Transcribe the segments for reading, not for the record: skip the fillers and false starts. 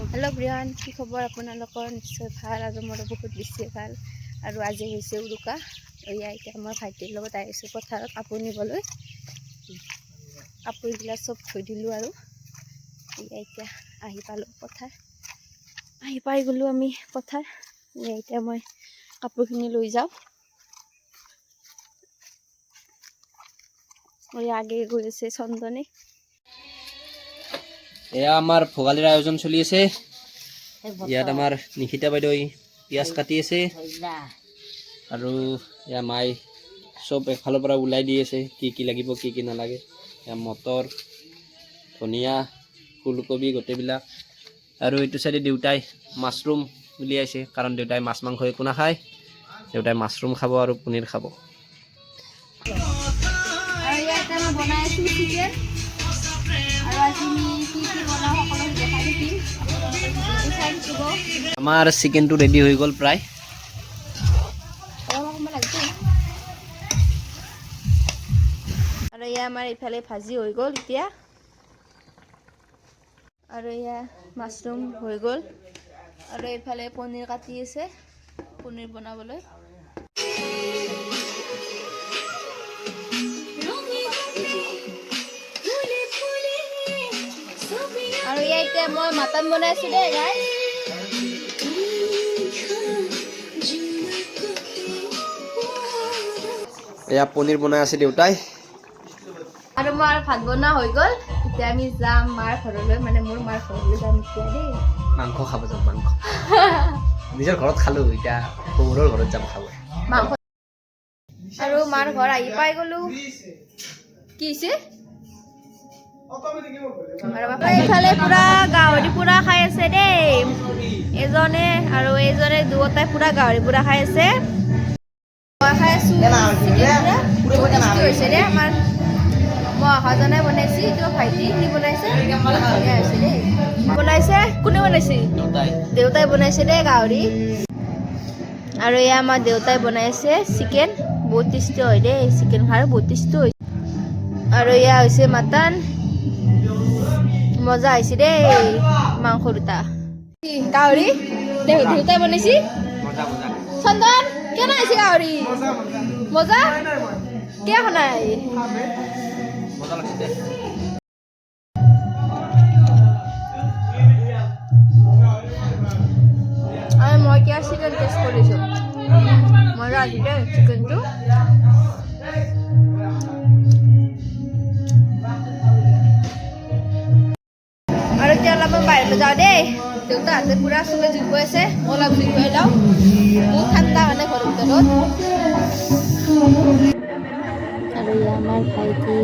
hello Brian की खबर आपलोकर निश्चय ভাল और मोर बहुत बेसि ভাল और आज হৈছে उरुका या इतना मैं भाइटिर लगत आइसो पथारत कापोर निबलै कापोरगिला सब थৈ दिलो और इतना आहि पालो पथार आहि पाइ गलो आमी पथार इतना मैं कापोरखिनि লৈ যাওঁ और आगे गई আছে चंदने এয়া আমাৰ ভোগালীৰ আয়োজন চলি আছে ইয়াত আমাৰ নিখিতা বাইদেউ পিয়াজ কাটি আছে আৰু ইয়া মাই সব এফালৰ পৰা উলাই দি আছে কি কি লাগিব কি কি নালাগে ইয়া মটৰ ধনিয়া ফুলকবি গোটেইবিলাক আৰু এইটো সাইডে দেউতাই মাছৰুম উলিয়াইছে কাৰণ দেউতাই মাছ মাংস একো নাখায় দেউতাই মাছৰুম খাব আৰু পনীৰ খাব আৰু ইয়াত আমি বনাইছো চিকেন আৰু আজি আমার চিকেন তো রেডি হয়ে গল প্রায় और या हमारे इफाले भाजी हो गल इतना और या माशरूम हो गल और इफाले पनीर काटी আছে पनीर बनाबले और या इतना मैं मटन बनाइছো दे गाइस এয়া পনীৰ বনাই আছে দেউতাই আৰু মাৰ ভাত বনা হৈ গল এতিয়া আমি যাম মাৰ ঘৰলৈ মানে মোৰ মাৰ ঘৰলৈ যাম এতিয়া দেই মাংস খাব যাম মাংস নিজৰ ঘৰত খালো এতিয়া সৌৰৰ ঘৰত যাম খাব মাংস আৰু মাৰ ঘৰ আহি পাই গলো কি হৈছে আৰু বাবা ইফালে পুৰা গাহৰি পুৰা খাই আছে দেই এজনে আৰু এজনে দুটাই পুৰা গাহৰি পুৰা খাই আছে খাই আছো হৈছে দেই আমাৰ মই অহাজনে বনাইছি এইটো ভাইটি কি বনাইছে দেই বনাইছে কোনে বনাইছে দেউতাই বনাইছে দেই গাহৰি আৰু এয়া আমাৰ দেউতাই বনাইছে চিকেন বহুত টেষ্টি হয় দেই চিকেন খাই বহুত টেষ্টি হয় আৰু এয়া হৈছে মাটন মজা হৈছে দেই মাংস দুটা গাহৰি দেউতাই বনাইছি চন্দন কেনে হৈছে গাহৰি মজা কিয় নাই মজা লাগছে আৰু মই কিয় চিকেন টেষ্ট কৰিছো মজা আছে দেই চিকেনটো আৰু এতিয়া অলপ বাহিৰলৈ যাওঁ দেই দেউতাহঁতে পুৰা চুলে জুই গৈ আছে অলপ জুই গৈ লওঁ বহুত ঠাণ্ডা মানে ঘৰৰ ভিতৰত আৰু এয়া আমাৰ ভাইটি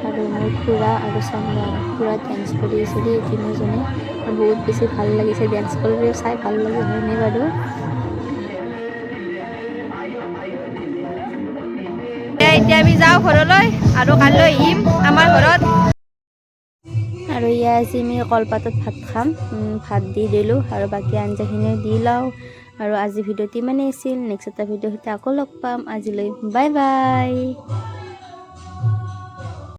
আৰু মোৰ খুৰা আৰু চন্দন পুৰা ডেন্স কৰি আছে দেই তিনিজনে বহুত বেছি ভাল লাগিছে ডেন্স কৰি চাই ভাল লাগে হয়নে বাৰু এতিয়া আমি যাওঁ ঘৰলৈ আৰু কাইলৈ আহিম আমাৰ ঘৰত আৰু ইয়া আজি আমি কলপাতত ভাত খাম ভাত দি দিলোঁ আৰু বাকী আঞ্জাখিনিও দি লওঁ আৰু আজি ভিডিঅ'টি ইমানেই আছিল নেক্সট এটা ভিডিঅ' সৈতে আকৌ লগ পাম আজিলৈ বাই বাই